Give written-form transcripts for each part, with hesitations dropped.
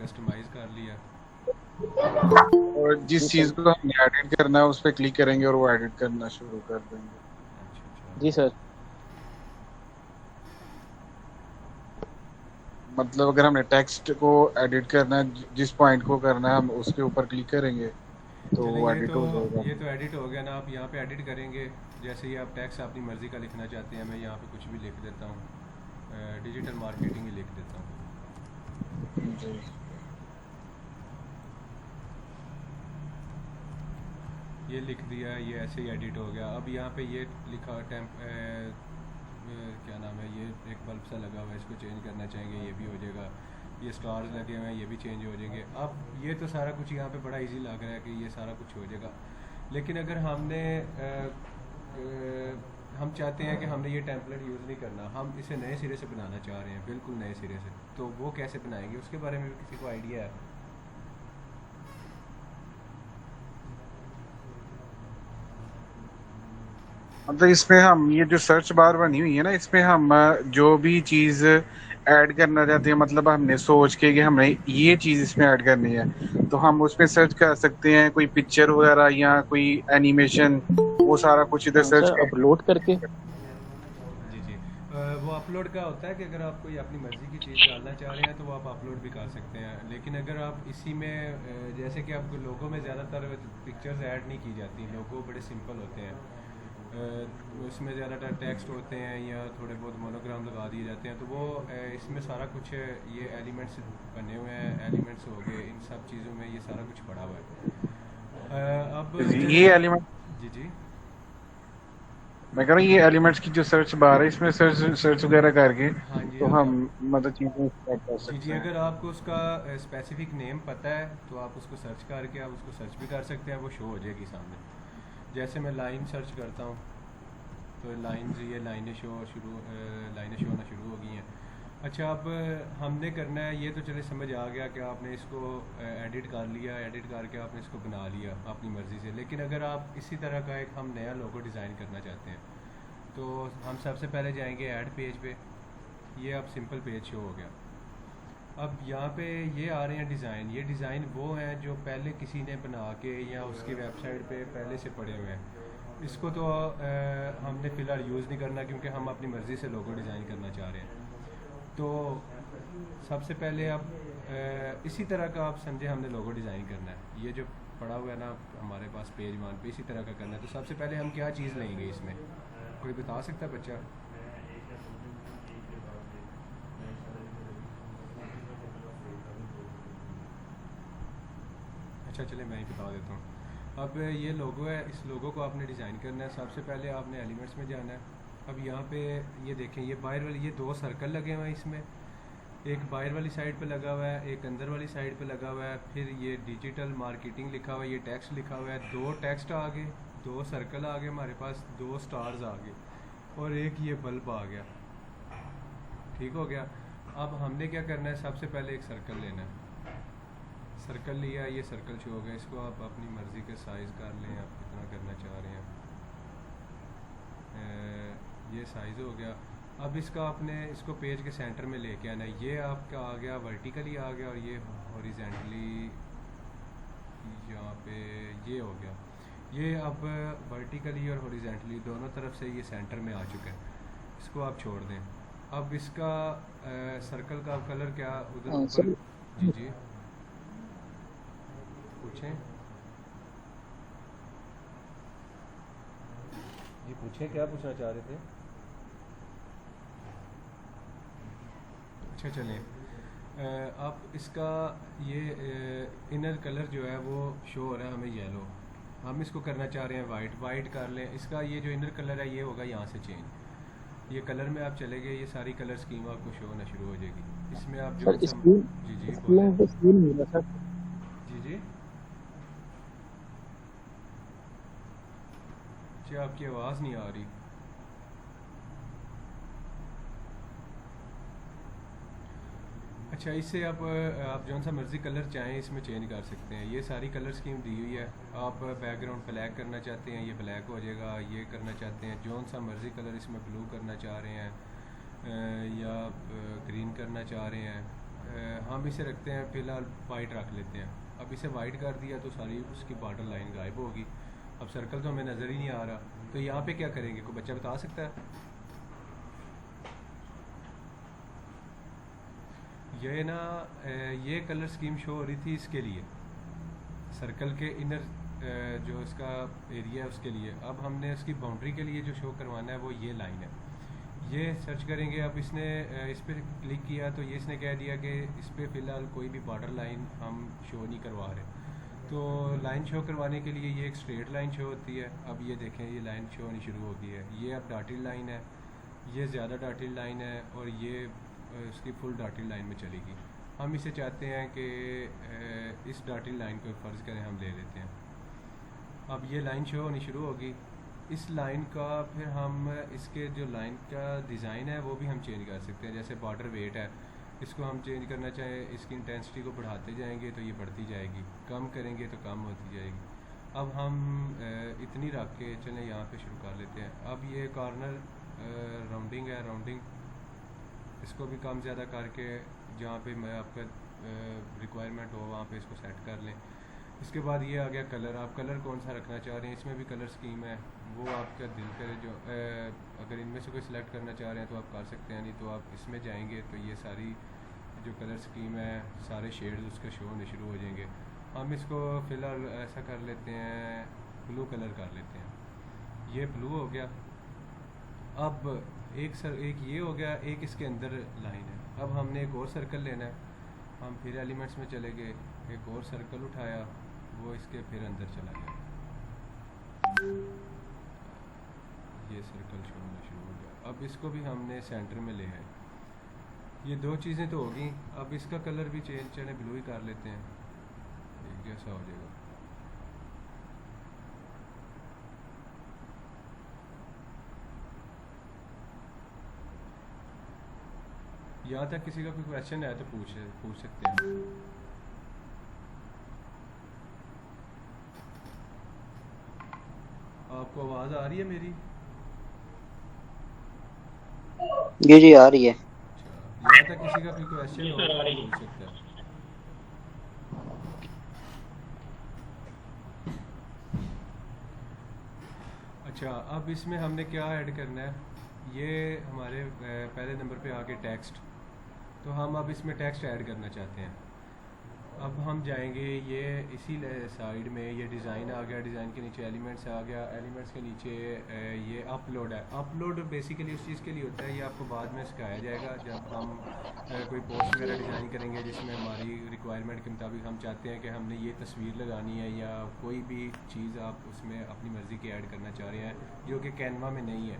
Customise कर लिया। और जी जिस सर। चीज को हमने एडिट करना है उस पर क्लिक करेंगे और वो एडिट करना शुरू कर देंगे। अच्छा अच्छा। जी सर। मतलब अगर हमने टेक्स्ट को एडिट करना है, जिस पॉइंट को करना है हम उसके ऊपर क्लिक करेंगे तो चलें वो एडिट हो जाएगा। ये तो एडिट हो गया ना। आप यहाँ पे एडिट करेंगे, जैसे ही आप टेक्स्ट अपनी मर्ज़ी का लिखना चाहते हैं, मैं यहाँ पे कुछ भी लिख देता हूँ, डिजिटल मार्केटिंग ही लिख देता हूँ। जी। ये लिख दिया, ये ऐसे ही एडिट हो गया। अब यहाँ पे ये लिखा क्या नाम है, ये एक बल्ब सा लगा हुआ है, इसको चेंज करना चाहेंगे, ये भी हो जाएगा। ये स्टार्स लगे हुए हैं, ये भी चेंज हो जाएंगे। अब ये तो सारा कुछ यहाँ पे बड़ा इजी लग रहा है कि ये सारा कुछ हो जाएगा। लेकिन अगर हम चाहते हैं कि हमने ये टेम्पलेट यूज़ नहीं करना, हम इसे नए सिरे से बनाना चाह रहे हैं, बिल्कुल नए सिरे से, तो वो कैसे बनाएंगे, उसके बारे में भी किसी को आइडिया है? मतलब इसमें हम ये जो सर्च बार बनी हुई है ना, इसमें हम जो भी चीज ऐड करना चाहते हैं, मतलब हमने सोच के कि हमने ये चीज इसमें ऐड करनी है तो हम उस पे सर्च कर सकते हैं, कोई पिक्चर वगैरह या कोई एनिमेशन, वो सारा कुछ इधर सर्च सर कर। अपलोड करके। जी जी। वो अपलोड का होता है कि अगर आप कोई अपनी मर्ज़ी की चीज़ डालना चाह रहे हैं तो वो आप अपलोड भी कर सकते हैं। लेकिन अगर आप इसी में जैसे कि आपको लोगों में ज़्यादातर पिक्चर्स ऐड नहीं की जाती, लोगो बड़े सिंपल होते हैं, उसमें ज़्यादातर टेक्स्ट होते हैं या थोड़े बहुत मोनोग्राम लगा दिए जाते हैं, तो वो इसमें सारा कुछ ये एलिमेंट्स बने हुए हैं, एलिमेंट्स हो गए, इन सब चीज़ों में ये सारा कुछ पड़ा हुआ है। अब ये चले। एलिमेंट, जी जी। मैं कह रहा हूँ ये एलिमेंट्स की जो सर्च बार है इसमें सर्च सर्च वगैरह करके हाँ जी तो हाँ जी। हम मतलब चीजें स्टार्ट कर जी जी, सकते हैं। अगर आपको उसका स्पेसिफिक नेम पता है तो आप उसको सर्च करके आप उसको सर्च भी कर सकते हैं, वो शो हो जाएगी सामने। जैसे मैं लाइन सर्च करता हूँ तो लाइंस, ये लाइनें शो होना शुरू हो गई हैं। अच्छा, अब हमने करना है ये तो चले समझ आ गया कि आपने इसको एडिट कर लिया, एडिट करके आपने इसको बना लिया अपनी मर्ज़ी से। लेकिन अगर आप इसी तरह का एक हम नया लोगो डिज़ाइन करना चाहते हैं तो हम सबसे पहले जाएंगे ऐड पेज पे। ये अब सिंपल पेज शो हो गया। अब यहाँ पे ये आ रहे हैं डिज़ाइन, ये डिज़ाइन वो हैं जो पहले किसी ने बना के या उसकी वेबसाइट पे पहले से पड़े हुए हैं। इसको तो हमने फ़िलहाल यूज़ नहीं करना क्योंकि हम अपनी मर्ज़ी से लोगो डिज़ाइन करना चाह रहे हैं। तो सबसे पहले आप इसी तरह का आप समझे हमने लोगो डिज़ाइन करना है, ये जो पड़ा हुआ है ना हमारे पास पेज वन पे, इसी तरह का करना है। तो सबसे पहले हम क्या चीज़ लेंगे इसमें, कोई बता सकता है बच्चा? अच्छा चले मैं ही बता देता हूँ। अब ये लोगो है, इस लोगो को आपने डिज़ाइन करना है। सबसे पहले आपने एलिमेंट्स में जाना है। अब यहाँ पे ये देखें, ये बाहर वाली, ये दो सर्कल लगे हुए हैं इसमें, एक बाहर वाली साइड पे लगा हुआ है, एक अंदर वाली साइड पे लगा हुआ है। फिर ये डिजिटल मार्केटिंग लिखा हुआ है, ये टेक्स्ट लिखा हुआ है, दो टेक्स्ट आ गए, दो सर्कल आ गए हमारे पास, दो स्टार्स आ गए और एक ये बल्ब आ गया। ठीक हो गया। अब हमने क्या करना है, सबसे पहले एक सर्कल लेना है। सर्कल लिया, ये सर्कल शो हो गया, इसको आप अपनी मर्ज़ी के साइज़ कर लें, आप कितना करना चाह रहे हैं। ये साइज़ हो गया। अब इसका आपने इसको पेज के सेंटर में लेके आना है। ये आपका आ गया वर्टिकली आ गया और ये हॉरिजेंटली यहाँ पे ये हो गया। ये अब वर्टिकली और हॉरिजेंटली दोनों तरफ से ये सेंटर में आ चुका है। इसको आप छोड़ दें। अब इसका सर्कल का कलर क्या उधर ऊपर? सर जी जी, पूछें जी, पूछें क्या पूछना चाह रहे थे? अच्छा चलें, आप इसका ये इनर कलर जो है वो शो हो रहा है हमें येलो, हम इसको करना चाह रहे हैं वाइट। वाइट कर लें। इसका ये जो इनर कलर है ये होगा यहाँ से चेंज। ये कलर में आप चले गए, ये सारी कलर स्कीम आपको शो होना शुरू हो जाएगी। इसमें आप जो सर सम। स्क्रीन, जी जी बोलें। स्क्रीन पे स्क्रीन नहीं है सर। जी जी। जी आपकी आवाज़ नहीं आ रही। अच्छा, इससे आप जौन सा मर्ज़ी कलर चाहें इसमें चेंज कर सकते हैं। ये सारी कलर स्कीम दी हुई है। आप बैकग्राउंड ब्लैक करना चाहते हैं, ये ब्लैक हो जाएगा। ये करना चाहते हैं जौन सा मर्ज़ी कलर, इसमें ब्लू करना चाह रहे हैं या ग्रीन करना चाह रहे हैं, हम इसे रखते हैं फ़िलहाल वाइट रख लेते हैं। अब इसे वाइट कर दिया तो सारी उसकी बॉर्डर लाइन गायब होगी। अब सर्कल तो हमें नज़र ही नहीं आ रहा, तो यहाँ पे क्या करेंगे, कोई बच्चा बता सकता है? ये ना ये कलर स्कीम शो हो रही थी इसके लिए, सर्कल के इनर जो इसका एरिया है उसके लिए। अब हमने उसकी बाउंड्री के लिए जो शो करवाना है वो ये लाइन है। ये सर्च करेंगे। अब इसने इस पर क्लिक किया तो ये इसने कह दिया कि इस पर फ़िलहाल कोई भी बॉर्डर लाइन हम शो नहीं करवा रहे। तो लाइन शो करवाने के लिए ये एक स्ट्रेट लाइन शो होती है। अब ये देखें, ये लाइन शो होनी शुरू हो गई है। ये अब डॉटेड लाइन है, ये ज़्यादा डॉटेड लाइन है और ये उसकी फुल डॉटेड लाइन में चलेगी। हम इसे चाहते हैं कि इस डॉटेड लाइन को फ़र्ज़ करें हम ले लेते हैं। अब ये लाइन शो होनी शुरू होगी। इस लाइन का फिर हम इसके जो लाइन का डिज़ाइन है वो भी हम चेंज कर सकते हैं। जैसे बॉर्डर वेट है, इसको हम चेंज करना चाहें, इसकी इंटेंसिटी को बढ़ाते जाएंगे तो ये बढ़ती जाएगी, कम करेंगे तो कम होती जाएगी। अब हम इतनी रख के चलें यहाँ पे शुरू कर लेते हैं। अब ये कॉर्नर राउंडिंग है, राउंडिंग इसको भी कम ज़्यादा करके जहाँ पे मैं आपका रिक्वायरमेंट हो वहाँ पे इसको सेट कर लें। इसके बाद ये आ गया कलर। आप कलर कौन सा रखना चाह रहे हैं, इसमें भी कलर स्कीम है, वो आपका दिल करे। जो अगर इनमें से कोई सिलेक्ट करना चाह रहे हैं तो आप कर सकते हैं, नहीं तो आप इसमें जाएंगे तो ये सारी जो कलर स्कीम है सारे शेड्स उसके शो होने शुरू हो जाएंगे। हम इसको फ़िलहाल ऐसा कर लेते हैं, ब्लू कलर कर लेते हैं। ये ब्लू हो गया। अब एक ये हो गया, एक इसके अंदर लाइन है। अब हमने एक और सर्कल लेना है। हम फिर एलिमेंट्स में चले गए, एक और सर्कल उठाया, वो इसके फिर अंदर चला गया। ये सर्कल शो होना शुरू हो गया। अब इसको भी हमने सेंटर में ले आए। ये दो चीज़ें तो होगी। अब इसका कलर भी चेंज, चले ब्लू ही कर लेते हैं, एक जैसा हो जाएगा। यहाँ तक किसी का कोई क्वेश्चन है तो पूछ सकते हैं। आपको आवाज़ आ रही है मेरी? जी आ रही है। अच्छा, यहाँ तक किसी का कोई क्वेश्चन हो तो पूछ सकता है। अच्छा, अब इसमें हमने क्या ऐड करना है, ये हमारे पहले नंबर पे आके टेक्स्ट। तो हम अब इसमें टेक्स्ट ऐड करना चाहते हैं। अब हम जाएंगे ये इसी साइड में, ये डिज़ाइन आ गया, डिज़ाइन के नीचे एलिमेंट्स आ गया, एलिमेंट्स के नीचे ये अपलोड है। अपलोड बेसिकली उस चीज़ के लिए होता है, ये आपको बाद में सिखाया जाएगा जब हम कोई पोस्ट वगैरह डिज़ाइन करेंगे जिसमें हमारी रिक्वायरमेंट के मुताबिक हम चाहते हैं कि हमने ये तस्वीर लगानी है या कोई भी चीज़ आप उसमें अपनी मर्ज़ी की ऐड करना चाह रहे हैं जो कि कैनवा में नहीं है।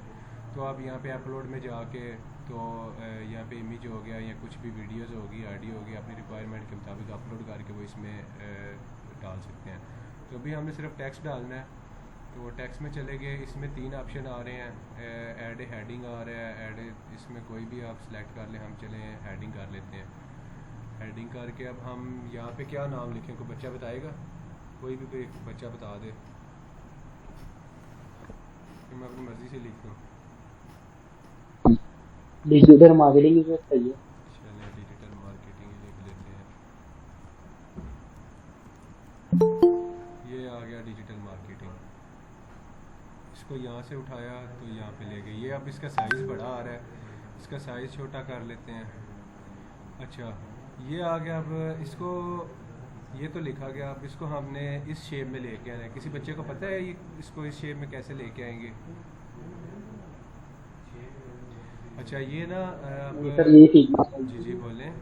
तो आप यहाँ पे अपलोड में जाके तो यहाँ पे इमेज हो गया या कुछ भी वीडियोस होगी, ऑडियो होगी, अपनी रिक्वायरमेंट के मुताबिक अपलोड करके वो इसमें डाल सकते हैं। तो अभी हमने सिर्फ टेक्स्ट डालना है, तो टेक्स्ट में चले गए। इसमें 3 ऑप्शन आ रहे हैं, ऐड हेडिंग आ रहा है, ऐड इसमें कोई भी आप सिलेक्ट कर लें। हम चले हेडिंग कर लेते हैं। हेडिंग करके अब हम यहाँ पे क्या नाम लिखें, कोई बच्चा बताएगा? कोई भी बच्चा बता दे कि मैं अपनी मर्ज़ी से लिख दूँ। डिजिटल मार्केटिंग की सही है। चलिए डिजिटल मार्केटिंग लिख लेते हैं। ये आ गया डिजिटल मार्केटिंग। इसको यहाँ से उठाया तो यहाँ पे ले गए। ये अब इसका साइज़ बड़ा आ रहा है, इसका साइज़ छोटा कर लेते हैं। अच्छा, ये आ गया। अब इसको ये तो लिखा गया, अब इसको हमने इस शेप में लेके आना है। किसी बच्चे को पता है ये इसको इस शेप में कैसे लेके आएंगे? अच्छा, ये ना सर ये सीखना है। जी बोलें।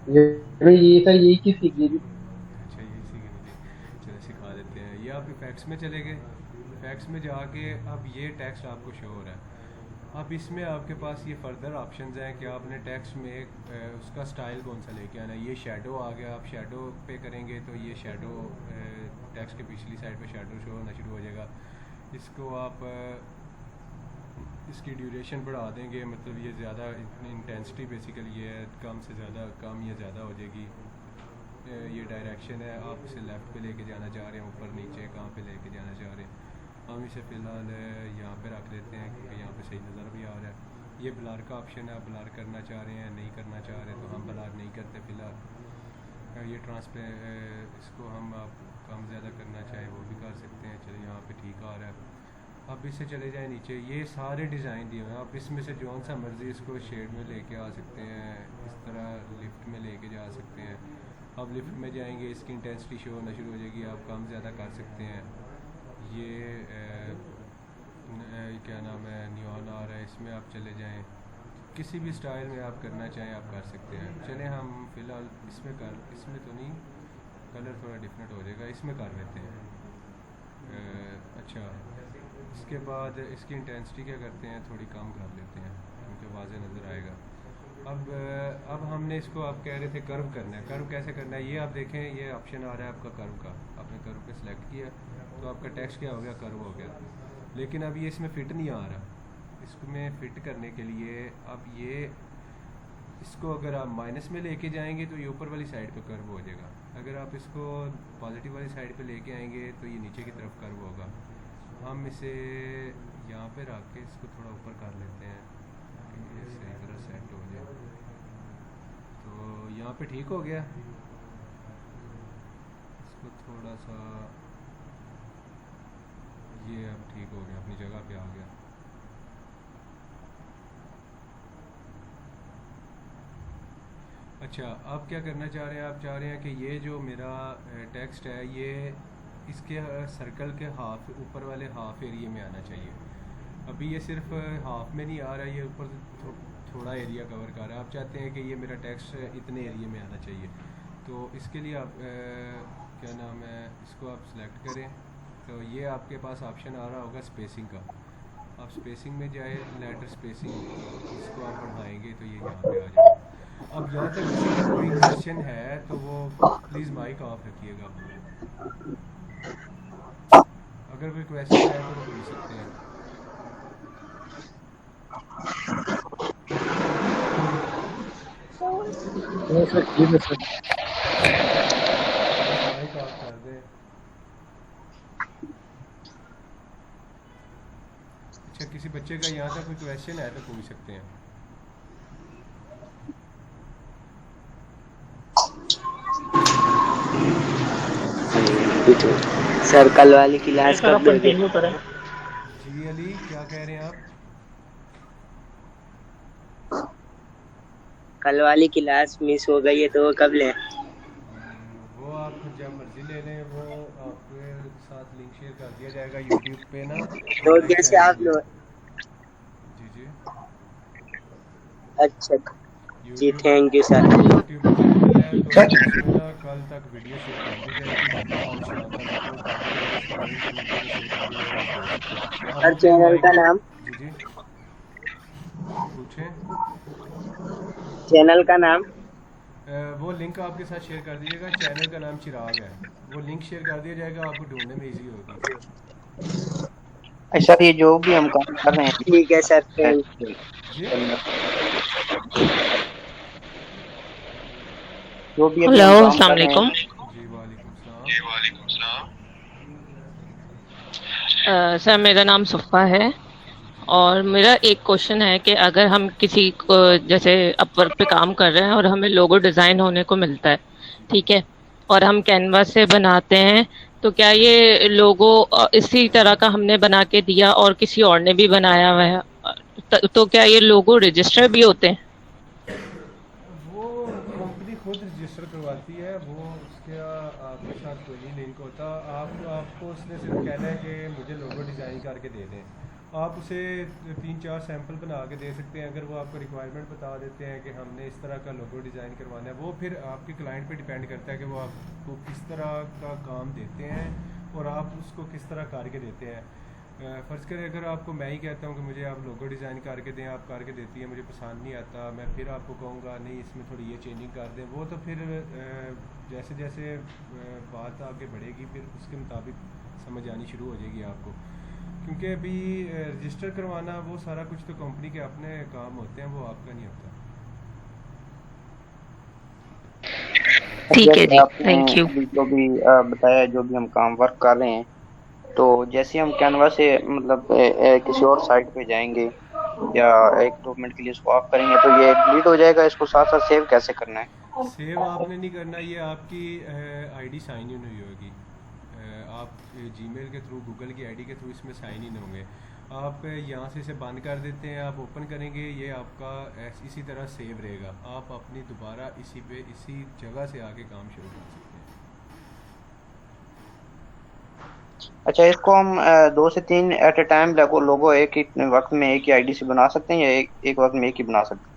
ये सर यही चीज़ सीखनी थी। अच्छा, ये सीखनी थी, चलो सिखा देते हैं। ये आप इफेक्ट्स में चले गए। इफेक्ट्स में जाके अब ये टेक्स्ट आपको शो हो रहा है। अब इसमें आपके पास ये फर्दर ऑप्शंस हैं कि आपने टेक्स्ट में उसका स्टाइल कौन सा लेके आना है। ये शेडो आ गया, आप शेडो पे करेंगे तो ये शेडो टेक्स्ट के पिछली साइड पे शेडो शो होना शुरू हो जाएगा। इसको आप इसकी ड्यूरेशन बढ़ा देंगे, मतलब ये ज़्यादा इंटेंसिटी बेसिकली ये है, कम से ज़्यादा कम या ज़्यादा हो जाएगी। ये डायरेक्शन है, आप इसे लेफ़्ट पे लेके जाना चाह रहे हैं, ऊपर नीचे कहाँ पे लेके जाना चाह रहे हैं। हम इसे फ़िलहाल यहाँ पे रख लेते हैं क्योंकि यहाँ पे सही नज़र भी आ रहा है। ये ब्लर का ऑप्शन है, आप ब्लर करना चाह रहे हैं, नहीं करना चाह रहे तो हम ब्लर नहीं करते फ़िलहाल। ये इसको हम आप कम ज़्यादा करना चाहें वो भी कर सकते हैं। चलिए यहाँ पे ठीक आ रहा है। अब इससे चले जाए नीचे, ये सारे डिज़ाइन दिए हुए हैं, आप इसमें से जो सा मर्ज़ी इसको शेड में लेके आ सकते हैं, इस तरह लिफ्ट में लेके जा सकते हैं। अब लिफ्ट में जाएंगे, इसकी इंटेंसिटी शो होना शुरू हो जाएगी, आप कम ज़्यादा कर सकते हैं। ये क्या नाम है, नियॉन आ रहा है, इसमें आप चले जाएं, किसी भी स्टाइल में आप करना चाहें आप कर सकते हैं। चलें हम फ़िलहाल इसमें तो नहीं, कलर थोड़ा डिफरेंट हो जाएगा, इसमें कर लेते हैं। अच्छा, इसके बाद इसकी इंटेंसिटी क्या करते हैं, थोड़ी कम कर लेते हैं क्योंकि वाज़े नज़र आएगा। अब हमने इसको, आप कह रहे थे कर्व करना है, कर्व कैसे करना है ये आप देखें, ये ऑप्शन आ रहा है आपका कर्व का, आपने कर्व पे सिलेक्ट किया तो आपका टेक्स्ट क्या हो गया, कर्व हो गया। लेकिन अब ये इसमें फ़िट नहीं आ रहा, इसमें फ़िट करने के लिए अब ये इसको अगर आप माइनस में लेके जाएंगे तो ये ऊपर वाली साइड पे कर्व हो जाएगा, अगर आप इसको पॉजिटिव वाली साइड पे लेके आएंगे तो ये नीचे की तरफ कर्व होगा। हम इसे यहाँ पे रख के इसको थोड़ा ऊपर कर लेते हैं कि ये सही तरह सेट हो जाए। तो यहाँ पे ठीक हो गया, इसको थोड़ा सा, ये अब ठीक हो गया, अपनी जगह पे आ गया। अच्छा, आप क्या करना चाह रहे हैं, आप चाह रहे हैं कि ये जो मेरा टेक्स्ट है ये इसके सर्कल के हाफ ऊपर वाले हाफ एरिया में आना चाहिए। अभी ये सिर्फ हाफ में नहीं आ रहा, ये ऊपर थोड़ा एरिया कवर कर रहा है। आप चाहते हैं कि ये मेरा टेक्स्ट इतने एरिया में आना चाहिए, तो इसके लिए आप क्या नाम है, इसको आप सिलेक्ट करें तो ये आपके पास ऑप्शन आ रहा होगा स्पेसिंग का, आप स्पेसिंग में जाए, लेटर स्पेसिंग, इसको आप बढ़ाएंगे तो ये यहाँ पे आ जाएगा। अब यहाँ तक किसी का कोई क्वेश्चन है तो वो प्लीज़ माइक ऑफ रखिएगा, अगर कोई क्वेश्चन है तो वो पूछ सकते हैं। माइक ऑफ कर दें। अच्छा, किसी बच्चे का यहाँ तक कोई क्वेश्चन है तो पूछ सकते हैं। सर कल वाली क्लास कब दोगे? जी अली, क्या कह रहे हैं आप? कल वाली क्लास मिस हो गई है तो वो कब लें? वो आप जब मर्जी ले लें, वो आपके साथ लिंक शेयर कर दिया जाएगा यूट्यूब पे ना। तो जैसे आप लोग, जी जी, अच्छा जी, thank you sir. YouTube channel है तो उसमें ना कल तक वीडियो शेयर कर दी जाएगी और शाम तक अपलोड कर दी जाएगी, उसका लिंक वीडियो शेयर कर दिया जाएगा। और चैनल का नाम? जी जी, पूछें। चैनल का नाम? वो लिंक आपके साथ शेयर कर दीजिएगा, चैनल का नाम चिराग है, वो लिंक शेयर कर दिया जाएगा, आपको ढूंढने में इजी होगी। सर ये जो भी हम काम कर रहे हैं, ठीक है सर, थैंक यू। जो भी हेलो, अस्सलाम वालेकुम। जी वालेकुम सलाम। सर मेरा नाम सुफ़ा है और मेरा एक क्वेश्चन है कि अगर हम किसी को जैसे अपवर्क पे काम कर रहे हैं और हमें लोगो डिज़ाइन होने को मिलता है, ठीक है, और हम कैनवास से बनाते हैं, तो क्या ये लोगो इसी तरह का हमने बना के दिया और किसी और ने भी बनाया हुआ है, तो क्या ये लोगो रजिस्टर भी होते हैं? वो कंपनी खुद रजिस्टर करवाती है, वो उसके आपके साथ कोई नहीं लिंक होता। आपको उसने सिर्फ कहना है कि मुझे लोगो डिज़ाइन करके दे दें, आप उसे 3-4 सैंपल बना के दे सकते हैं। अगर वो आपको रिक्वायरमेंट बता देते हैं कि हमने इस तरह का लोगो डिज़ाइन करवाना है, वो फिर आपके क्लाइंट पे डिपेंड करता है कि वो आपको किस तरह का काम देते हैं और आप उसको किस तरह करके देते हैं। फ़र्ज़ करें अगर आपको मैं ही कहता हूँ कि मुझे आप लोगो डिज़ाइन करके दें, आप करके देती हैं, मुझे पसंद नहीं आता, मैं फिर आपको कहूँगा नहीं इसमें थोड़ी ये चेंजिंग कर दें, वो तो फिर जैसे जैसे बात आगे बढ़ेगी फिर उसके मुताबिक समझ आनी शुरू हो जाएगी आपको, क्योंकि अभी रजिस्टर करवाना वो सारा कुछ तो कंपनी के अपने काम होते हैं, वो आपका नहीं होता। ठीक है जी, थैंक यू। जो भी बताया, जो भी हम काम वर्क कर रहे हैं, तो जैसे हम कैनवा से मतलब किसी और साइट पे जाएंगे या 1-2 मिनट के लिए इसको ऑफ करेंगे तो ये डिलीट हो जाएगा। इसको साथ साथ सेव कैसे करना है? सेव आपने नहीं करना, ये आपकी आईडी साइन इन हुई होगी। आप जीमेल के थ्रू, गूगल की आईडी के थ्रू इसमें साइन इन होंगे। आप यहाँ से इसे बंद कर देते हैं, आप ओपन करेंगे, ये आपका इसी तरह सेव रहेगा। आप अपनी दोबारा इसी जगह से आके काम शुरू कर सकते हैं। अच्छा, इसको हम 2 से 3 एट ए टाइम लोगो एक ही वक्त में एक ही आईडी से बना सकते हैं या एक वक्त में एक ही बना सकते हैं?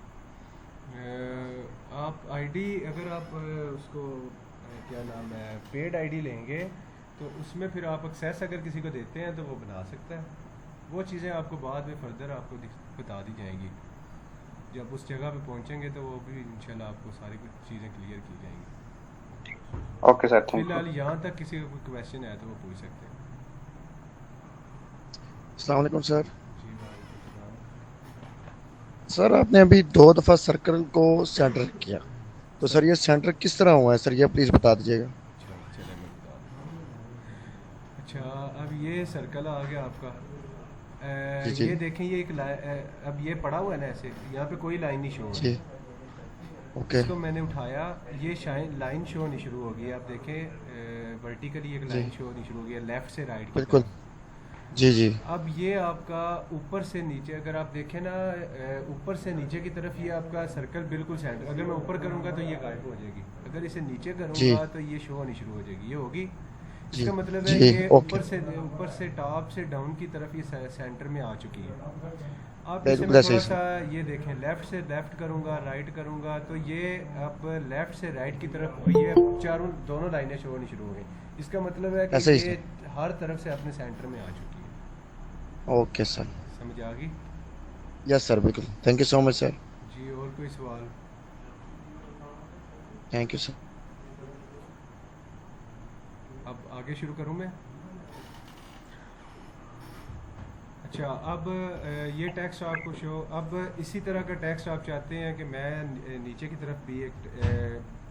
आप आईडी अगर आप उसको क्या नाम है, पेड आईडी लेंगे तो उसमें फिर आप एक्सेस अगर किसी को देते हैं तो वो बना सकता है। वो चीज़ें आपको बाद में फर्दर आपको बता दी जाएंगी। जब उस जगह पे पहुंचेंगे तो वो भी इंशाल्लाह आपको सारी कुछ चीज़ें क्लियर की जाएंगी। Okay sir, thank you. फिलहाल यहाँ तक किसी का कोई क्वेश्चन है तो वो पूछ सकते हैं। अस्सलाम वालेकुम सर। जी वालेकुम सलाम। सर आपने अभी 2 दफ़ा सर्कल को सेंटर किया, तो सर ये सेंटर किस तरह हुआ है सर, ये प्लीज़ बता दीजिएगा। अच्छा चले मैं बता दूँ। अच्छा, अब ये सर्कल आ गया आपका। जी जी ये देखें, ये एक अब ये पड़ा हुआ है ना ऐसे, यहाँ पे कोई लाइन नहीं शो हो जी। रही। ओके इसको मैंने उठाया, ये लाइन शो नहीं शुरू हो गई। आप देखें वर्टिकली एक जी लाइन शो नहीं शुरू हो गई है लेफ्ट से राइट की बिल्कुल। तरफ। जी जी अब ये आपका ऊपर से नीचे, अगर आप देखें ना ऊपर से नीचे की तरफ, ये आपका सर्कल बिल्कुल सेंटर। अगर मैं ऊपर करूँगा तो ये गायब हो जाएगी, अगर इसे नीचे जी करूँगा तो ये शो नहीं शुरू हो जाएगी। ये होगी, जी इसका मतलब है जी। ये ओके ऊपर से टॉप से डाउन की तरफ ये सेंटर में आ चुकी है। आप इसे बिल्कुल मैं ऐसे थोड़ा ही सा सर। ये देखें, लेफ्ट से लेफ्ट करूँगा, राइट करूँगा तो ये अब लेफ्ट से राइट की तरफ ये दोनों लाइनें शो होनी शुरू हो गई। इसका मतलब है कि ऐसे ही ये सर। हर तरफ से अपने सेंटर में आ चुकी है। Okay sir. समझ आ गई? यस सर, बिल्कुल। Thank you so much sir. जी, और कोई सवाल? Thank you sir. अब आगे शुरू करूँ मैं? अच्छा, अब ये टेक्स्ट आपको शो, अब इसी तरह का टेक्स्ट आप चाहते हैं कि मैं नीचे की तरफ भी एक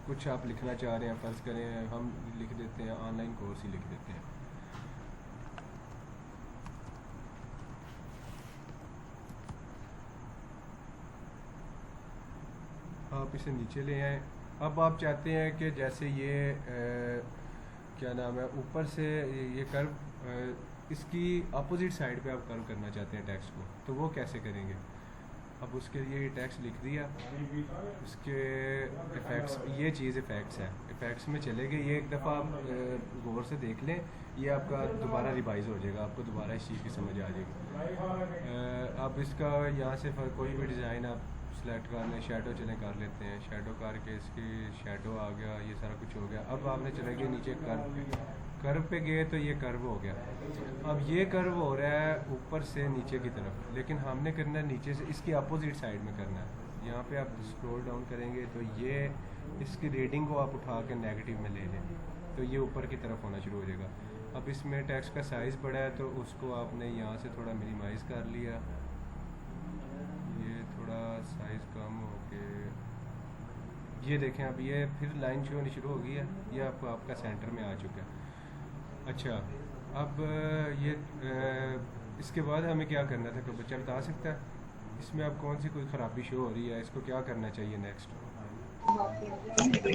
कुछ आप लिखना चाह रहे हैं, फ़र्ज़ करें हम लिख देते हैं ऑनलाइन कोर्स ही लिख देते हैं। आप इसे नीचे ले आएँ। अब आप चाहते हैं कि जैसे ये क्या नाम है, ऊपर से ये कर्व इसकी अपोजिट साइड पे आप कर्व करना चाहते हैं टेक्स्ट को, तो वो कैसे करेंगे? अब उसके लिए टेक्स्ट लिख दिया, उसके इफ़ेक्ट्स, ये चीज़ इफ़ेक्ट्स है, इफ़ेक्ट्स में चले गए। ये एक दफ़ा आप गौर से देख लें, ये आपका दोबारा रिवाइज हो जाएगा, आपको दोबारा इस चीज़ की समझ आ जाएगी। अब इसका यहाँ से कोई भी डिज़ाइन आप सेलेक्ट कर लें, शेडो चलें कर लेते हैं, शेडो करके इसकी शेडो आ गया, ये सारा कुछ हो गया। अब आपने चले गए नीचे कर्व पे गए तो ये कर्व हो गया। अब ये कर्व हो रहा है ऊपर से नीचे की तरफ, लेकिन हमने करना है नीचे से इसकी अपोजिट साइड में करना है। यहाँ पे आप स्क्रॉल डाउन करेंगे तो ये इसकी रीडिंग को आप उठा के नेगेटिव में ले लें तो ये ऊपर की तरफ होना शुरू हो जाएगा। अब इसमें टेक्स्ट का साइज़ बड़ा है तो उसको आपने यहाँ से थोड़ा मिनिमाइज़ कर लिया, ये थोड़ा साइज़ कम हो के, ये देखें अब ये फिर लाइन शो होनी शुरू हो गई है, ये आपको आपका सेंटर में आ चुका है। अच्छा, अब ये इसके बाद हमें क्या करना था, कोई बच्चा बता सकता है? इसमें अब कौन सी कोई ख़राबी शो हो रही है, इसको क्या करना चाहिए नेक्स्ट?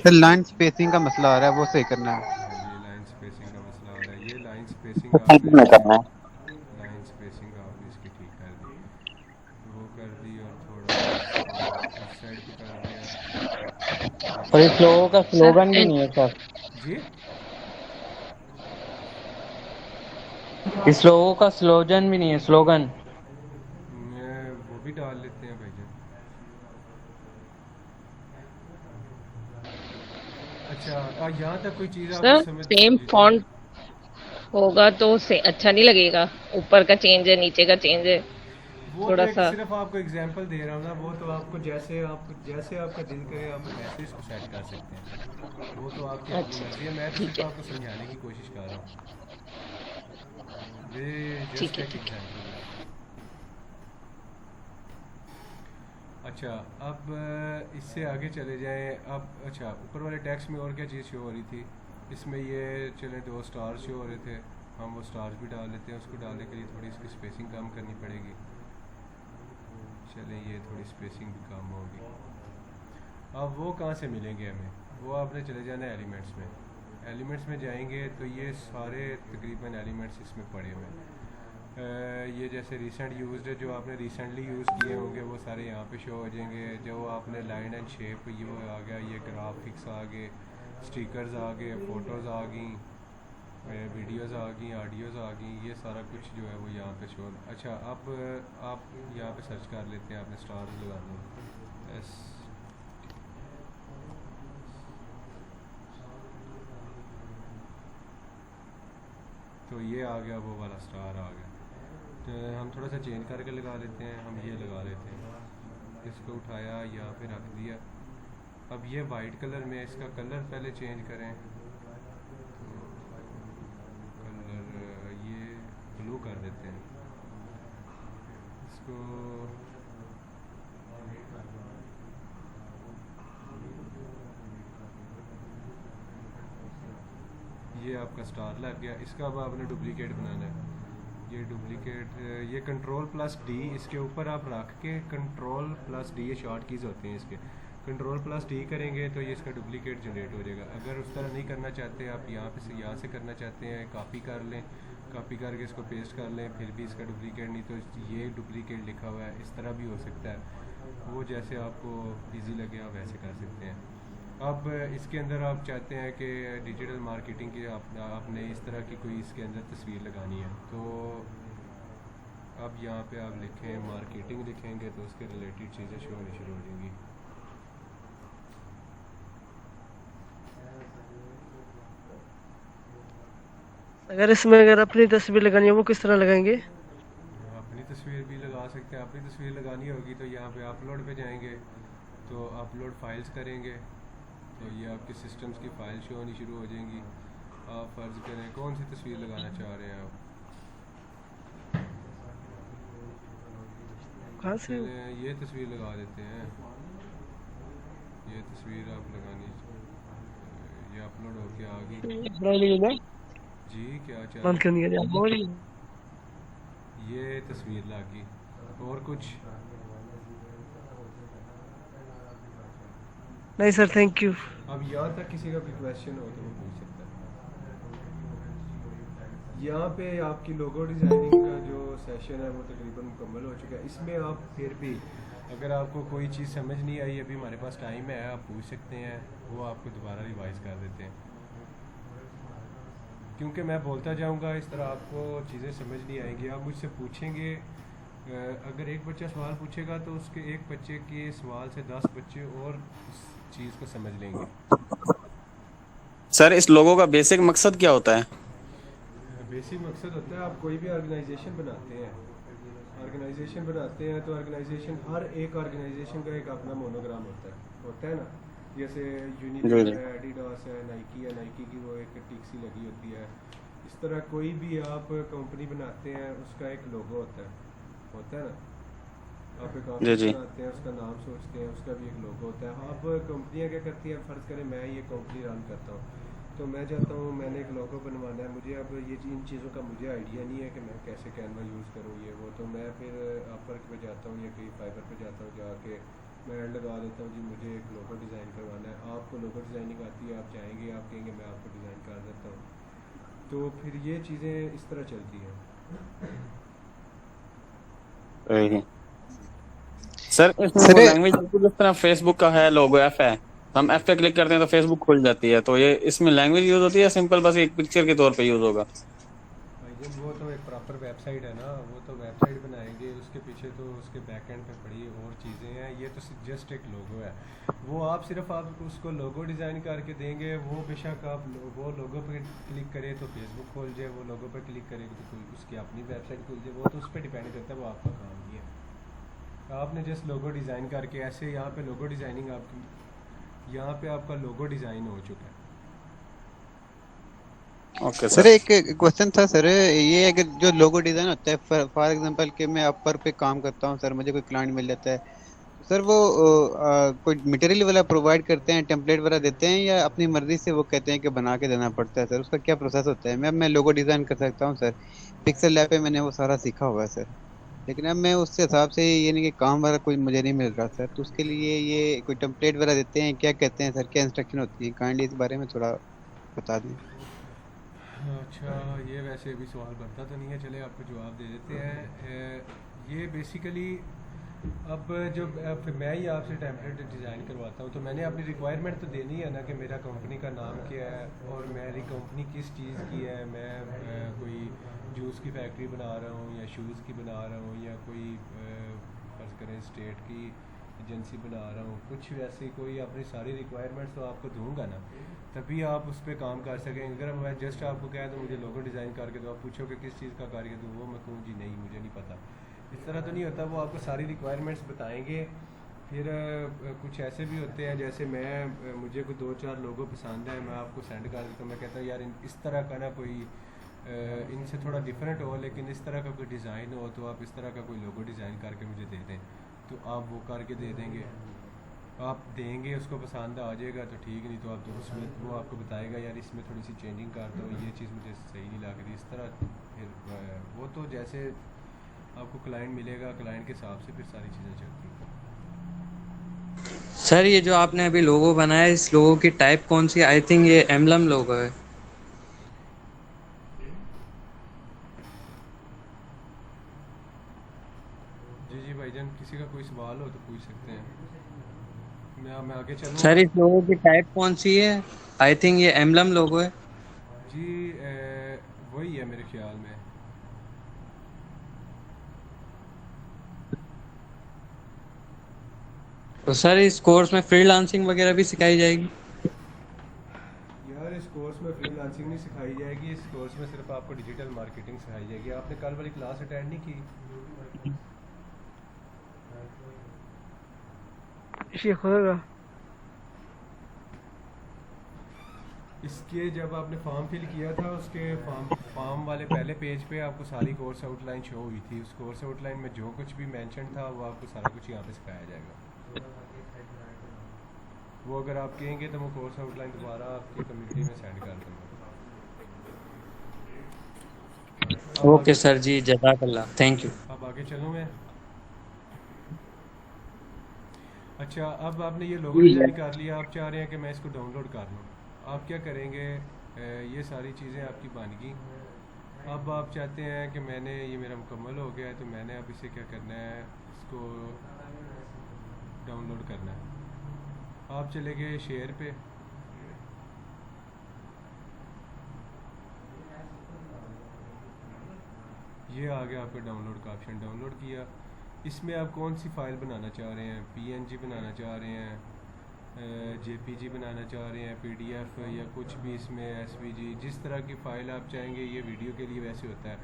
लाइन स्पेसिंग का मसला आ रहा है, वो सही करना है। ये लाइन स्पेसिंग का मसला आ रहा है, ये लाइन स्पेसिंग में करना है। लाइन स्पेसिंग आपने इसकी ठीक कर दी, वो कर दी, और थोड़ा इस साइड पे कर दिया। और इस लोगों का स्लोगन भी सर नहीं है सर, जी, इस लोगों का स्लोगन भी नहीं है, स्लोगन। वो भी डाल लेते हैं भैया। अच्छा, यहाँ तक कोई चीज़ आपको सर समझ? सेम जी, फॉन्ट होगा तो से अच्छा नहीं लगेगा, ऊपर का चेंज है, नीचे का चेंज है, वो थोड़ा तो एक सा। सिर्फ आपको एग्जांपल दे रहा हूँ ना, वो तो आपको जैसे आपका दिल करे आप वैसे इसको सेट कर सकते हैं, वो तो आपकी अपनी अच्छा मर्जी है। मैं तो ठीक सिर्फ है, आपको समझाने की कोशिश कर रहा हूँ, ये ठीक जस्ट है, एक ठीक है। एग्जांपल है। अच्छा, अब इससे आगे चले जाएं। अब अच्छा, ऊपर वाले टेक्स्ट में और क्या चीज़ शो हो रही थी? इसमें ये चले 2 स्टार शो हो रहे थे, हम वो स्टार्स भी डाल लेते हैं। उसको डालने के लिए थोड़ी इसकी स्पेसिंग कम करनी पड़ेगी। चलें ये थोड़ी स्पेसिंग भी कम होगी। अब वो कहाँ से मिलेंगे हमें, वो आपने चले जाना है एलिमेंट्स में। एलिमेंट्स में जाएंगे तो ये सारे तकरीबन एलिमेंट्स इसमें पड़े हुए हैं। ये जैसे रिसेंट यूज्ड जो आपने रिसेंटली यूज़ किए होंगे वो सारे यहाँ पे शो हो जाएंगे। जो आपने लाइन एंड शेप ये वो आ गया, ये ग्राफिक्स आ गए, स्टिकर्स आ गए, फ़ोटोज़ आ गई, वीडियोज़ आ गई, ऑडियोज़ आ गई, ये सारा कुछ जो है वो यहाँ पे शो। अच्छा अब आप यहाँ पे सर्च कर लेते हैं, आपने स्टार्स लगाने हैं एस तो ये आ गया, वो वाला स्टार आ गया। तो हम थोड़ा सा चेंज करके लगा लेते हैं, हम ये लगा लेते हैं, इसको उठाया यहाँ पे रख दिया। अब ये वाइट कलर में इसका कलर पहले चेंज करें, तो कलर ये ब्लू कर देते हैं इसको। ये आपका स्टार लग गया। इसका अब आपने डुप्लीकेट बनाना है। ये डुप्लीकेट, ये कंट्रोल प्लस डी इसके ऊपर आप रख के, कंट्रोल प्लस डी ये शॉर्ट कीज़ होते हैं इसके, कंट्रोल प्लस डी करेंगे तो ये इसका डुप्लीकेट जनरेट हो जाएगा। अगर उस तरह नहीं करना चाहते आप, यहाँ से करना चाहते हैं, कॉपी कर लें, कॉपी करके इसको पेस्ट कर लें, फिर भी इसका डुप्लीकेट नहीं तो ये डुप्लीकेट लिखा हुआ है, इस तरह भी हो सकता है। वो जैसे आपको ईजी लगे आप वैसे कर सकते हैं। अब इसके अंदर आप चाहते हैं कि डिजिटल मार्केटिंग की आपने इस तरह की कोई इसके अंदर तस्वीर लगानी है, तो अब यहाँ पे आप लिखें मार्केटिंग, लिखेंगे तो उसके रिलेटेड चीज़ें शो होनी शुरू हो जाएंगी। अगर अपनी तस्वीर लगानी है वो किस तरह लगाएंगे? अपनी तस्वीर भी लगा सकते हैं। अपनी तस्वीर लगानी होगी तो यहाँ पे अपलोड पे जाएंगे, तो अपलोड फाइल्स करेंगे तो ये आपके सिस्टम्स की फ़ाइल शो होनी शुरू हो जाएंगी। आप फ़र्ज़ करें कौन सी तस्वीर लगाना चाह रहे हैं आप, कहाँ से? ये तस्वीर लगा देते हैं। ये तस्वीर आप लगानी, ये अपलोड होके आ गई जी। क्या चाह बंद करनी है? ये तस्वीर लगी। और कुछ नहीं सर, थैंक यू। अब यहाँ तक किसी का कोई क्वेश्चन हो तो वो पूछ सकता है। यहाँ पे आपकी लोगो डिज़ाइनिंग का जो सेशन है वो तकरीबन मुकम्मल हो चुका है। इसमें आप फिर भी अगर आपको कोई चीज़ समझ नहीं आई, अभी हमारे पास टाइम है, आप पूछ सकते हैं, वो आपको दोबारा रिवाइज़ कर देते हैं। क्योंकि मैं बोलता जाऊँगा इस तरह आपको चीज़ें समझ नहीं आएंगी। आप मुझसे पूछेंगे, अगर एक बच्चा सवाल पूछेगा तो उसके एक बच्चे के सवाल से 10 बच्चे और चीज़ को समझ लेंगे। सर इस लोगो का बेसिक मकसद क्या होता है? बेसिक मकसद होता है, आप कोई भी ऑर्गेनाइजेशन बनाते हैं, तो ऑर्गेनाइजेशन, हर एक ऑर्गेनाइजेशन का एक अपना मोनोग्राम होता है ना। जैसे यूनिलेवर है, एडिडास है, नाइकी है, नाइकी की वो एक टिक सी लगी होती है। इस तरह कोई भी आप कंपनी बनाते हैं उसका एक लोगो होता है ना। आप एक ऑफिस बनाते हैं, उसका नाम सोचते हैं, उसका भी एक लोगो होता है। अब कंपनियां क्या करती हैं, फ़र्ज़ करें मैं ये कंपनी रन करता हूँ, तो मैं चाहता हूँ मैंने एक लोगो बनवाना है, मुझे अब ये इन चीज़ों का मुझे आइडिया नहीं है कि मैं कैसे कैनवा यूज़ करूँ ये वो, तो मैं फिर अपवर्क पे जाता हूँ या कहीं फाइबर पे जाता हूँ, जाके मैं ऐड लगा देता हूँ जी मुझे एक लोगो डिज़ाइन करवाना है। आपको लोगो डिज़ाइनिंग आती है, आप जाएंगे, आप कहेंगे मैं आपको डिज़ाइन कर देता हूँ, तो फिर ये चीज़ें इस तरह चलती हैं। सर इसमें लैंग्वेज जिस तरह फेसबुक का है लोगो एफ है, हम एफ पे क्लिक करते हैं तो फेसबुक खुल जाती है, तो ये इसमें लैंग्वेज यूज होती है या सिंपल बस एक पिक्चर के तौर पे यूज होगा? वो तो एक प्रॉपर वेबसाइट है ना, वो तो वेबसाइट बनाएंगे, उसके पीछे तो उसके बैक एंड पे पड़ी और चीज़ें हैं। ये तो जस्ट एक लोगो है, वो आप सिर्फ आप उसको लोगो डिज़ाइन करके देंगे, वो बेशक आप वो लोगो पे क्लिक करें तो फेसबुक खोल जाए, वो लोगो पे क्लिक करेंगे तो कोई उसकी अपनी वेबसाइट खुल जाए, वो तो उस पर डिपेंड करता है, वो आपका काम नहीं है। आपने जस्ट लोगो डिज़ाइन करके ऐसे यहाँ पे लोगो डिज़ाइनिंग आपकी, यहाँ पे आपका लोगो डिज़ाइन हो चुका है। ओके सर, एक क्वेश्चन था सर, ये अगर जो लोगो डिज़ाइन होता है, फॉर एग्जांपल कि मैं अपर पे काम करता हूँ सर, मुझे कोई क्लाइंट मिल जाता है सर, वो कोई मटेरियल वाला प्रोवाइड करते हैं, टेम्पलेट वगैरह देते हैं, या अपनी मर्जी से वो कहते हैं कि बना के देना पड़ता है सर? उसका क्या प्रोसेस होता है? मैं लोगो डिज़ाइन कर सकता हूँ सर, पिक्सल लैब पे मैंने वो सारा सीखा हुआ है सर। लेकिन अब मैं उससे हिसाब से ये नहीं कि काम वाला कोई मुझे नहीं मिल रहा सर, तो उसके लिए ये कोई टेम्पलेट वगैरह देते हैं, क्या कहते हैं सर, क्या इंस्ट्रक्शन होती है, काइंडली इस बारे में थोड़ा बता दें। अच्छा, ये वैसे भी सवाल बनता तो नहीं है, चले आपको जवाब दे देते हैं। ये बेसिकली अब जब फिर मैं ही आपसे टेम्पलेट डिज़ाइन करवाता हूँ तो मैंने अपनी रिक्वायरमेंट तो देनी है ना कि मेरा कंपनी का नाम क्या है और मेरी कंपनी किस चीज़ की है। मैं कोई जूस की फैक्ट्री बना रहा हूँ या शूज़ की बना रहा हूँ या कोई फर्ज करें स्टेट की एजेंसी बना रहा हूँ, कुछ वैसी कोई अपनी सारी रिक्वायरमेंट्स तो आपको दूंगा ना, तभी आप उस पर काम कर सकेंगे। अगर मैं जस्ट आपको कह दूँ मुझे लोगो डिज़ाइन करके दो, आप पूछो कि किस चीज़ का करके दूँ, वो मैं कहूँ जी नहीं मुझे नहीं पता, इस तरह तो नहीं होता। वो आपको सारी रिक्वायरमेंट्स बताएंगे। फिर कुछ ऐसे भी होते हैं जैसे मुझे कोई 2-4 लोगो पसंद है, मैं आपको सेंड कर देता हूँ, मैं कहता हूँ यार इस तरह का ना कोई इनसे थोड़ा डिफरेंट हो लेकिन इस तरह का कोई डिज़ाइन हो, तो आप इस तरह का कोई लोगो डिज़ाइन करके मुझे दे दें, तो आप वो करके दे देंगे। आप देंगे, उसको पसंद आ जाएगा तो ठीक, नहीं तो आप तो उसमें वो आपको बताएगा यार इसमें थोड़ी सी चेंजिंग कर दो, ये चीज़ मुझे सही नहीं लग रही, इस तरह। फिर वो तो जैसे आपको क्लाइंट मिलेगा, क्लाइंट के हिसाब से फिर सारी चीज़ें चलती हैं। सर ये जो आपने अभी लोगो बनाया, इस लोगो की टाइप कौन सी? आई थिंक ये एम्बलम लोगो है। जी भाईजान, किसी का कोई सवाल हो तो पूछ सकते हैं। मैं आगे चलूँ? सर इस लोगो की टाइप कौन सी है? आई थिंक ये एम्बलम लोगो है। जी वही है मेरे ख्याल में। तो सर इस कोर्स में फ्रीलांसिंग वगैरह भी सिखाई जाएगी? यार इस कोर्स में फ्रीलांसिंग नहीं सिखाई जाएगी, इस कोर्स में सिर्फ आपको डिजिटल मार्केटिंग सिखाई जाएगी। आपने कल वाली क्लास अटेंड नहीं की? शेख होगा इसके जब आपने फॉर्म फिल किया था, उसके फॉर्म वाले पहले पेज पे आपको सारी कोर्स आउटलाइन शो हुई थी। उस कोर्स आउटलाइन में जो कुछ भी मेंशन था वो आपको सारा कुछ यहाँ पे सिखाया जाएगा। वो अगर आप कहेंगे तो वो कोर्स आउटलाइन दोबारा आपकी कम्युनिटी में सेंड कर दूँगा। ओके सर जी, जज़ाकल्लाह, थैंक यू। अब आगे चलूँ मैं? अच्छा, अब आपने ये लोगो डिज़ाइन कर लिया, आप चाह रहे हैं कि मैं इसको डाउनलोड कर लूँ। आप क्या करेंगे, ये सारी चीज़ें आपकी बन गई। अब आप चाहते हैं कि ये मेरा मुकम्मल हो गया है, तो मैंने अब इसे क्या करना है, इसको डाउनलोड करना है। आप चले गए शेयर पे, ये आ गया आपका डाउनलोड का ऑप्शन, डाउनलोड किया। इसमें आप कौन सी फ़ाइल बनाना चाह रहे हैं, PNG बनाना चाह रहे हैं, JPG बनाना चाह रहे हैं, PDF या कुछ भी, इसमें SVG, जिस तरह की फ़ाइल आप चाहेंगे। ये वीडियो के लिए वैसे होता है,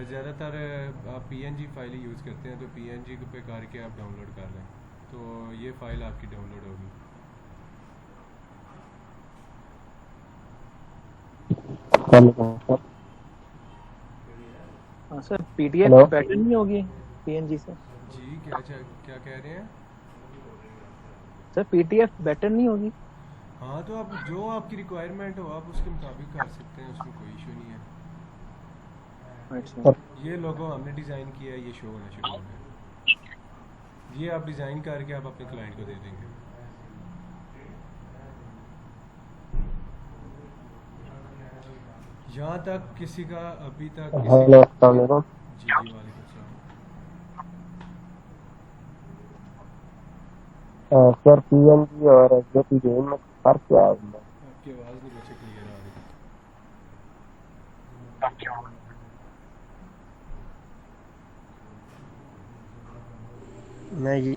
ज़्यादातर आप PNG फ़ाइल ही यूज़ करते हैं, तो PNG पे करके आप डाउनलोड कर लें, तो ये फ़ाइल आपकी डाउनलोड होगी। हाँ सर, PDF बेटर नहीं होगी PNG से? जी क्या कह रहे हैं सर? PDF बेटर नहीं होगी? हाँ, तो आप जो आपकी रिक्वायरमेंट हो आप उसके मुताबिक कर सकते हैं, उसमें कोई इशू नहीं है। अच्छा, ये लोगो हमने डिज़ाइन किया है, ये शो होना शुरू हो गया। ये आप डिज़ाइन करके आप अपने क्लाइंट को दे देंगे। यहाँ तक किसी का अभी तक हेलो, अस्सलाम वालेकुम। जी वालेकुम सलाम। सर PNG और JPG में फर्क क्या है? आपकी आवाज़ नहीं बच्चे क्लियर आ रही।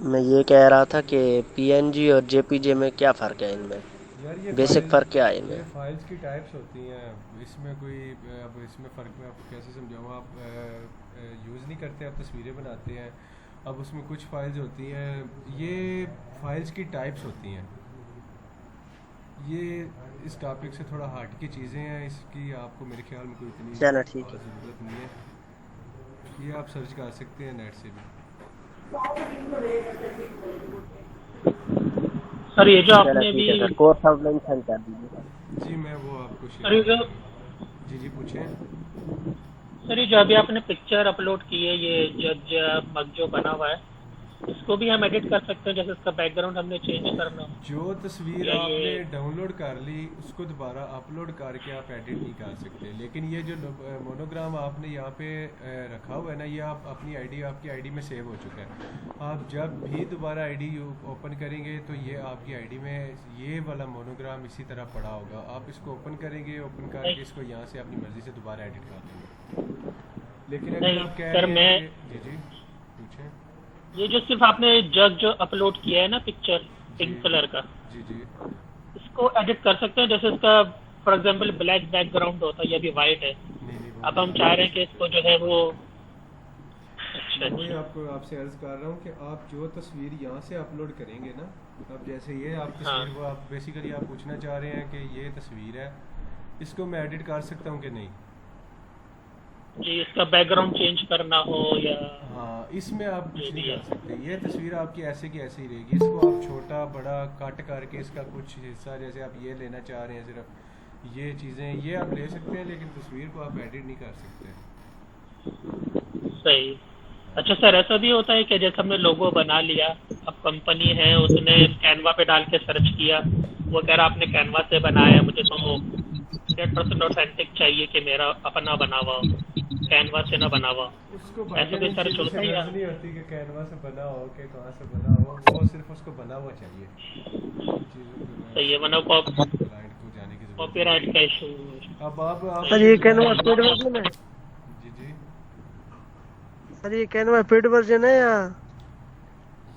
मैं ये कह रहा था कि PNG और JPG में क्या फ़र्क है, इनमें यार ये बेसिक फ़र्क क्या है ये इनमें? फाइल्स की टाइप्स होती हैं, इसमें कोई अब इसमें फ़र्क मैं आपको कैसे समझाऊँ। आप यूज़ नहीं करते, आप तस्वीरें बनाते हैं। अब उसमें कुछ फाइल्स होती हैं, ये फाइल्स की टाइप्स होती हैं। ये इस टॉपिक से थोड़ा हट की चीज़ें हैं, इसकी आपको मेरे ख्याल में कोई इतनी ज़रूरत नहीं है। ये आप सर्च कर सकते हैं नेट से भी। सर ये जो आपने भी कोर्स आउटलाइन सेंड कर दीजिए। जी मैं वो आपको शेयर। जी पूछें। सर ये जो अभी आपने पिक्चर अपलोड की है, ये जज मग जो बना हुआ है, इसको भी हम एडिट कर सकते हैं, जैसे इसका बैकग्राउंड हमने चेंज करना हो। जो तस्वीर या आपने ये डाउनलोड कर ली उसको दोबारा अपलोड करके आप एडिट नहीं कर सकते, लेकिन ये जो मोनोग्राम आपने यहाँ पे रखा हुआ है ना, ये आप अपनी आईडी, आपकी आईडी में सेव हो चुका है। आप जब भी दोबारा आईडी ओपन करेंगे तो ये आपकी आईडी में ये वाला मोनोग्राम इसी तरह पड़ा होगा। आप इसको ओपन करेंगे, ओपन करके इसको यहाँ से अपनी मर्जी से दोबारा एडिट कर देंगे। लेकिन अगर नहीं आप कह सर, रहे हैं जी जी पूछें। ये जो सिर्फ आपने जज जो अपलोड किया है ना पिक्चर पिंक कलर का, जी जी इसको एडिट कर सकते हैं, जैसे इसका फॉर एग्जांपल ब्लैक बैकग्राउंड होता है, ये अभी वाइट है। अब हम चाह रहे हैं कि इसको जो है वो मैं आपको आपसे अर्ज कर रहा हूँ कि आप जो तस्वीर यहाँ से अपलोड करेंगे ना, अब जैसे ये आप तस्वीर वो आप बेसिकली आप पूछना चाह रहे हैं कि ये तस्वीर है, इसको मैं एडिट कर सकता हूँ कि नहीं जी, इसका बैकग्राउंड चेंज करना हो या हाँ, इसमें आप कुछ नहीं कर सकते। ये तस्वीर आपकी ऐसे की ऐसे ही रहेगी। इसको आप छोटा बड़ा कट करके इसका कुछ हिस्सा, जैसे आप ये लेना चाह रहे हैं सिर्फ ये चीज़ें, ये आप ले सकते हैं, लेकिन तस्वीर को आप एडिट नहीं कर सकते। सही। अच्छा सर, ऐसा भी होता है कि जैसे हमने लोगो बना लिया, अब कंपनी है उसने कैनवा पे डाल के सर्च किया, वो कह रहा आपने कैनवा से बनाया, मुझे तो 100% ऑथेंटिक चाहिए कि मेरा अपना बना हुआ हो, कैनवा से ना बना हुआ। उसको ऐसा भी सर्च होता है या नहीं होती कि कैनवा से बना हो कि कहाँ से बना हो, वो सिर्फ उसको बना हुआ चाहिए। सही है, वरना कॉपीराइट का इशू। अब आप सर ये कैनवा पेड वर्जन है? जी जी सर ये कैनवा पेड वर्जन है या?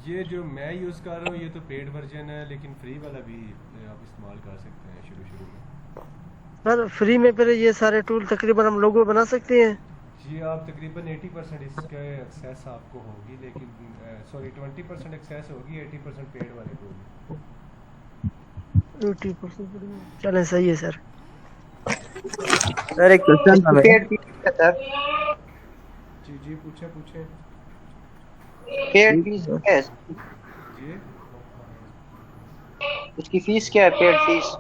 ये जो मैं यूज़ कर रहा हूँ ये तो पेड वर्जन है, लेकिन फ्री वाला भी आप इस्तेमाल कर सकते हैं शुरू में। सर फ्री में फिर ये सारे टूल तकरीबन हम लोगो बना सकते हैं? जी आप तकरीबन 80% इसके एक्सेस आपको होगी, लेकिन सॉरी 20% एक्सेस होगी, 80% पेड वाले को होगी। 80%। चलें सही है सर। सर एक क्वेश्चन था मेरा। जी जी पूछे पेड फीस क्या है? जी इसकी फीस क्या है? पेड फीस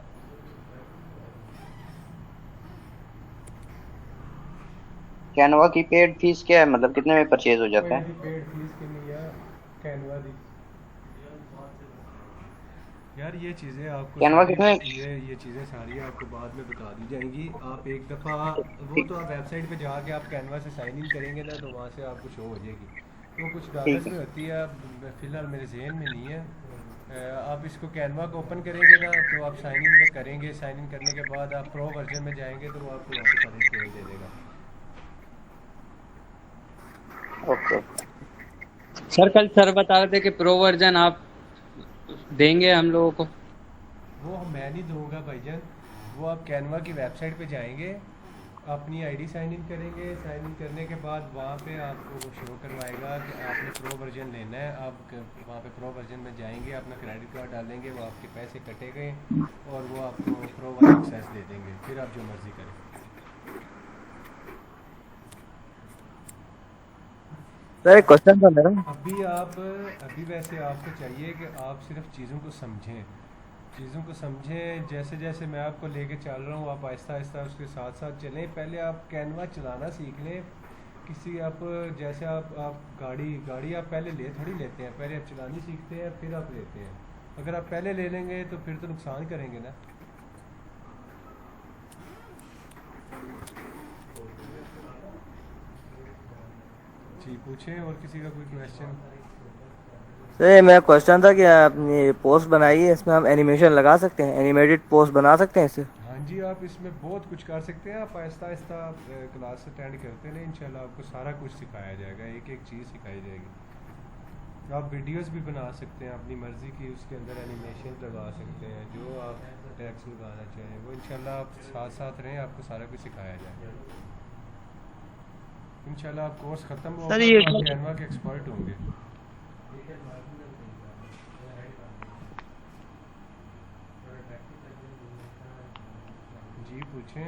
कैनवा की पेड फीस क्या है, मतलब कितने में परचेज हो जाता है? पेड फीस के लिए कैनवा दी यार, ये चीज़ें आपको कैनवा कितने ये चीज़ें सारी आपको बाद में बता दी जाएंगी। आप एक दफ़ा वो तो आप वेबसाइट पे जाके आप कैनवा से साइन इन करेंगे ना, तो वहाँ से आपको शो हो जाएगी। तो कुछ डॉलर्स में होती है, फ़िलहाल मेरे जहन में नहीं है। आप इसको कैनवा को ओपन करेंगे ना, तो आप साइन इन में करेंगे, साइन इन करने के बाद आप प्रो वर्जन में जाएंगे तो वो आपको वहाँ से साइन इन दे देगा। ओके सर कल सर बता रहे थे कि प्रो वर्जन आप देंगे हम लोगों को। वो मैं नहीं दूंगा भाईजान, वो आप कैनवा की वेबसाइट पे जाएंगे, अपनी आईडी साइन इन करेंगे, साइन इन करने के बाद वहाँ पे आपको वो शो करवाएगा कि आपने प्रो वर्जन लेना है। आप वहाँ पे प्रो वर्जन में जाएंगे, अपना क्रेडिट कार्ड डालेंगे, वो आपके पैसे कटेंगे और वो आपको प्रो वाला एक्सेस दे देंगे, फिर आप जो मर्जी करें। सर एक क्वेश्चन था मेरा। अभी वैसे आपको चाहिए कि आप सिर्फ चीज़ों को समझें, जैसे जैसे मैं आपको लेके चल रहा हूँ आप आहिस्ता आहिस्ता उसके साथ साथ चलें। पहले आप कैनवा चलाना सीख लें। किसी आप जैसे आप गाड़ी आप पहले थोड़ी लेते हैं, पहले आप चलानी सीखते हैं फिर आप लेते हैं। अगर आप पहले ले लेंगे तो फिर तो नुकसान करेंगे ना। जी पूछें, और किसी का कोई क्वेश्चन? सर मेरा क्वेश्चन था कि आपने पोस्ट बनाई है, इसमें हम एनिमेशन लगा सकते हैं, एनिमेटेड पोस्ट बना सकते हैं इससे? हाँ जी, आप इसमें बहुत कुछ कर सकते हैं। आप आहिस्ता आहिस्ता क्लास अटेंड करते हैं, इंशाल्लाह आपको सारा कुछ सिखाया जाएगा, एक एक चीज़ सिखाई जाएगी। आप वीडियोस भी बना सकते हैं अपनी मर्ज़ी की, उसके अंदर एनिमेशन लगा सकते हैं, जो आप टैक्स लगाना चाहें वो इंशाल्लाह आप साथ साथ रहें, आपको सारा कुछ सिखाया जाएगा। इंशाल्लाह आप कोर्स ख़त्म होगा तो आप कैनवा के एक्सपर्ट होंगे। जी पूछें,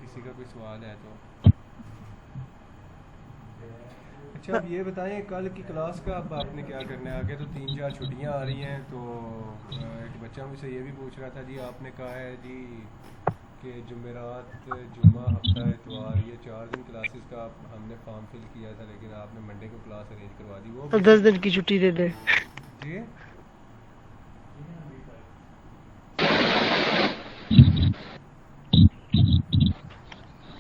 किसी का कोई सवाल है तो। अच्छा अब ये बताएं, कल की क्लास का अब आपने क्या करना है आगे? तो 3-4 छुट्टियां आ रही हैं, तो एक बच्चा मुझसे ये भी पूछ रहा था जी, आपने कहा है जी कि जुमेरात जुम्मा हफ्ता इतवार ये 4 दिन क्लासेस का हमने फॉर्म फिल किया था, लेकिन आपने मंडे को क्लास अरेंज करवा दी। वो 10 दिन की छुट्टी दे दे। जी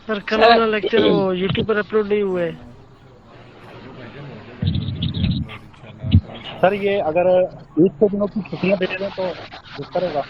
सर कल वाला लेक्चर वो यूट्यूब पर अपलोड नहीं हुआ है। सर ये अगर 20 दिनों की छुट्टियां दे दें तो बेहतर होगा।